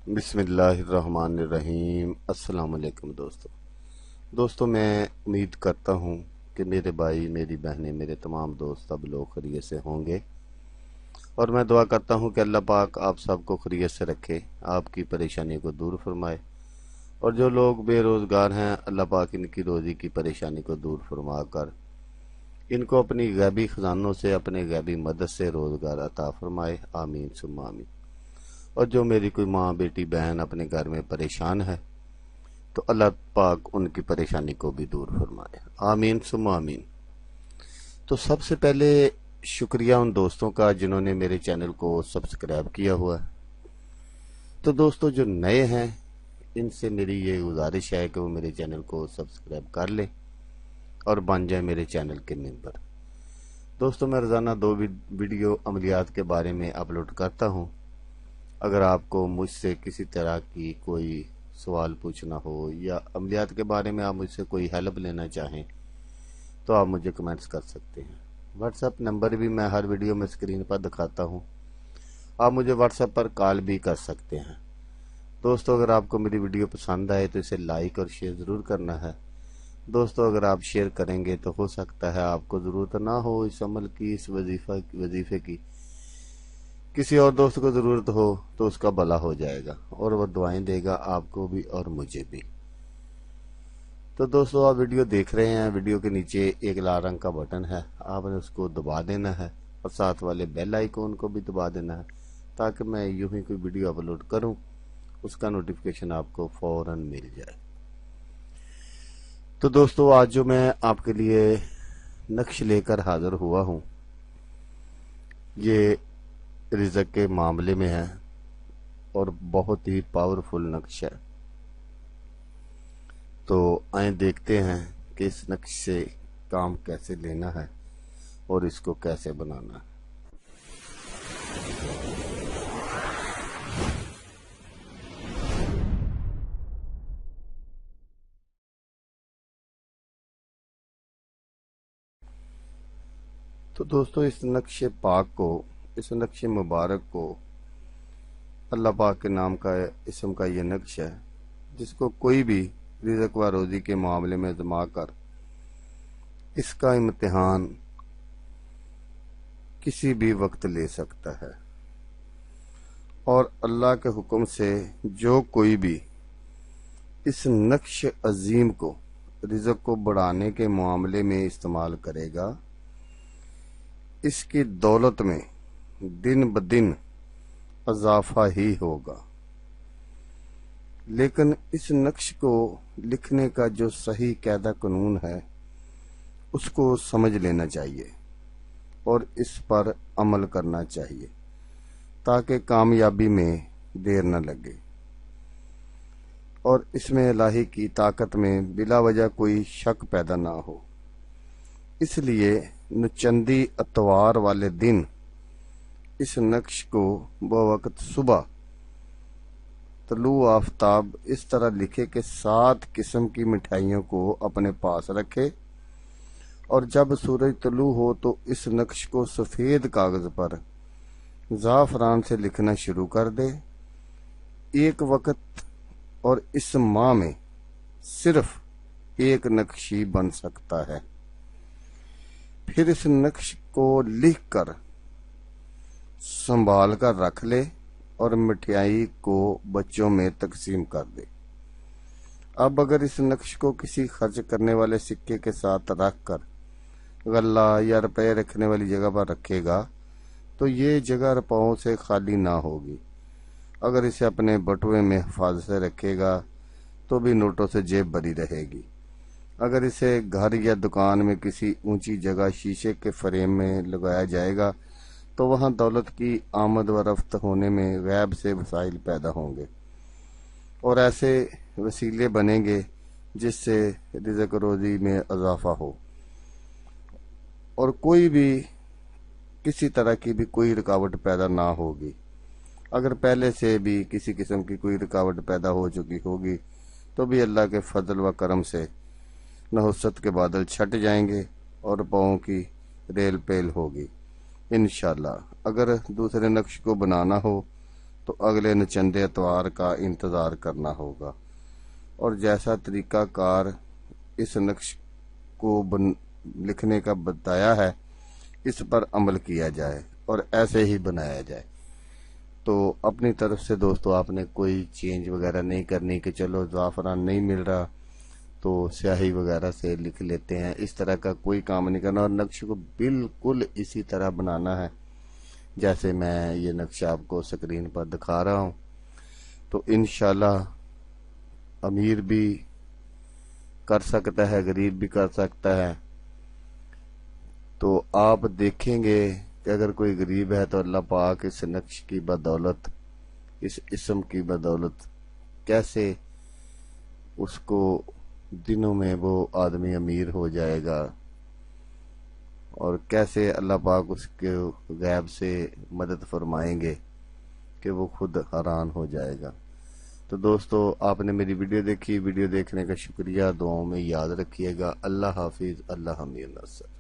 بسم اللہ الرحمن الرحیم۔ السلام علیکم دوستوں میں امید کرتا ہوں کہ میرے بھائی، میری بہنیں، میرے تمام دوست سب لوگ خیریت سے ہوں گے، اور میں دعا کرتا ہوں کہ اللہ پاک آپ سب کو خیریت سے رکھے، آپ کی پریشانی کو دور فرمائے، اور جو لوگ بے روزگار ہیں اللہ پاک ان کی روزی کی پریشانی کو دور فرما کر ان کو اپنی غیبی خزانوں سے، اپنے غیبی مدد سے روزگار عطا فرمائے، آمین ثم آمین۔ اور جو میری کوئی ماں، بیٹی، بہن اپنے گھر میں پریشان ہے تو اللہ پاک ان کی پریشانی کو بھی دور فرمائے، آمین ثم آمین۔ تو سب سے پہلے شکریہ ان دوستوں کا جنہوں نے میرے چینل کو سبسکرائب کیا ہوا ہے۔ تو دوستوں جو نئے ہیں ان سے میری یہ گزارش ہے کہ وہ میرے چینل کو سبسکرائب کر لیں اور بن جائیں میرے چینل کے ممبر۔ دوستوں میں روزانہ 2 ویڈیو عملیات کے بارے میں اپلوڈ کرتا ہوں۔ اگر آپ کو مجھ سے کسی طرح کی کوئی سوال پوچھنا ہو یا عملیات کے بارے میں آپ مجھ سے کوئی ہیلپ لینا چاہیں تو آپ مجھے کمنٹس کر سکتے ہیں۔ واٹس ایپ نمبر بھی میں ہر ویڈیو میں اسکرین پر دکھاتا ہوں، آپ مجھے واٹس ایپ پر کال بھی کر سکتے ہیں۔ دوستو اگر آپ کو میری ویڈیو پسند آئے تو اسے لائک اور شیئر ضرور کرنا ہے۔ دوستو اگر آپ شیئر کریں گے تو ہو سکتا ہے آپ کو ضرورت نہ ہو اس عمل کی، اس وظیفے کی، کسی اور دوست کو ضرورت ہو تو اس کا بھلا ہو جائے گا اور وہ دعائیں دے گا آپ کو بھی اور مجھے بھی۔ تو دوستو آپ ویڈیو دیکھ رہے ہیں، ویڈیو کے نیچے ایک لال رنگ کا بٹن ہے، آپ نے اس کو دبا دینا ہے اور ساتھ والے بیل آئیکن کو بھی دبا دینا ہے تاکہ میں یوں ہی کوئی ویڈیو اپلوڈ کروں اس کا نوٹیفیکیشن آپ کو فوراً مل جائے۔ تو دوستو آج جو میں آپ کے لیے نقش لے کر حاضر ہوا ہوں یہ رزق کے معاملے میں ہے اور بہت ہی پاورفل نقش ہے۔ تو آئیں دیکھتے ہیں کہ اس نقش سے کام کیسے لینا ہے اور اس کو کیسے بنانا ہے۔ تو دوستو اس نقش پاک کو، اس نقش مبارک کو، اللہ پاک کے نام کا اسم کا یہ نقش ہے جس کو کوئی بھی رزق و روزی کے معاملے میں آزما کر اس کا امتحان کسی بھی وقت لے سکتا ہے، اور اللہ کے حکم سے جو کوئی بھی اس نقش عظیم کو رزق کو بڑھانے کے معاملے میں استعمال کرے گا اس کی دولت میں دن بدن اضافہ ہی ہوگا۔ لیکن اس نقش کو لکھنے کا جو صحیح قاعدہ قانون ہے اس کو سمجھ لینا چاہیے اور اس پر عمل کرنا چاہیے تاکہ کامیابی میں دیر نہ لگے اور اس میں الہی کی طاقت میں بلا وجہ کوئی شک پیدا نہ ہو۔ اس لیے نچندی اتوار والے دن اس نقش کو بوقت صبح طلوع آفتاب اس طرح لکھے کہ 7 قسم کی مٹھائیوں کو اپنے پاس رکھے، اور جب سورج طلوع ہو تو اس نقش کو سفید کاغذ پر زعفران سے لکھنا شروع کر دے۔ ایک وقت اور اس ماہ میں صرف ایک نقش ہی بن سکتا ہے۔ پھر اس نقش کو لکھ کر سنبھال کر رکھ لے اور مٹھائی کو بچوں میں تقسیم کر دے۔ اب اگر اس نقش کو کسی خرچ کرنے والے سکے کے ساتھ رکھ کر غلہ یا روپے رکھنے والی جگہ پر رکھے گا تو یہ جگہ روپوں سے خالی نہ ہوگی۔ اگر اسے اپنے بٹوے میں حفاظت سے رکھے گا تو بھی نوٹوں سے جیب بھری رہے گی۔ اگر اسے گھر یا دکان میں کسی اونچی جگہ شیشے کے فریم میں لگایا جائے گا تو وہاں دولت کی آمد و رفت ہونے میں غیب سے وسائل پیدا ہوں گے اور ایسے وسیلے بنیں گے جس سے رزق روزی میں اضافہ ہو، اور کوئی بھی کسی طرح کی بھی کوئی رکاوٹ پیدا نہ ہوگی۔ اگر پہلے سے بھی کسی قسم کی کوئی رکاوٹ پیدا ہو چکی ہوگی تو بھی اللہ کے فضل و کرم سے نحوست کے بادل چھٹ جائیں گے اور پاؤں کی ریل پیل ہوگی انشاءاللہ۔ اگر دوسرے نقش کو بنانا ہو تو اگلے نچندے اتوار کا انتظار کرنا ہوگا، اور جیسا طریقہ کار اس نقش کو لکھنے کا بتایا ہے اس پر عمل کیا جائے اور ایسے ہی بنایا جائے۔ تو اپنی طرف سے دوستو آپ نے کوئی چینج وغیرہ نہیں کرنی کہ چلو زعفران نہیں مل رہا تو سیاہی وغیرہ سے لکھ لیتے ہیں، اس طرح کا کوئی کام نہیں کرنا، اور نقش کو بالکل اسی طرح بنانا ہے جیسے میں یہ نقشہ آپ کو سکرین پر دکھا رہا ہوں۔ تو انشاءاللہ امیر بھی کر سکتا ہے، غریب بھی کر سکتا ہے۔ تو آپ دیکھیں گے کہ اگر کوئی غریب ہے تو اللہ پاک اس نقش کی بدولت، اس اسم کی بدولت کیسے اس کو دنوں میں وہ آدمی امیر ہو جائے گا، اور کیسے اللہ پاک اس کے غیب سے مدد فرمائیں گے کہ وہ خود حیران ہو جائے گا۔ تو دوستو آپ نے میری ویڈیو دیکھی، ویڈیو دیکھنے کا شکریہ، دعاؤں میں یاد رکھیے گا۔ اللہ حافظ، اللہ امیر نصر۔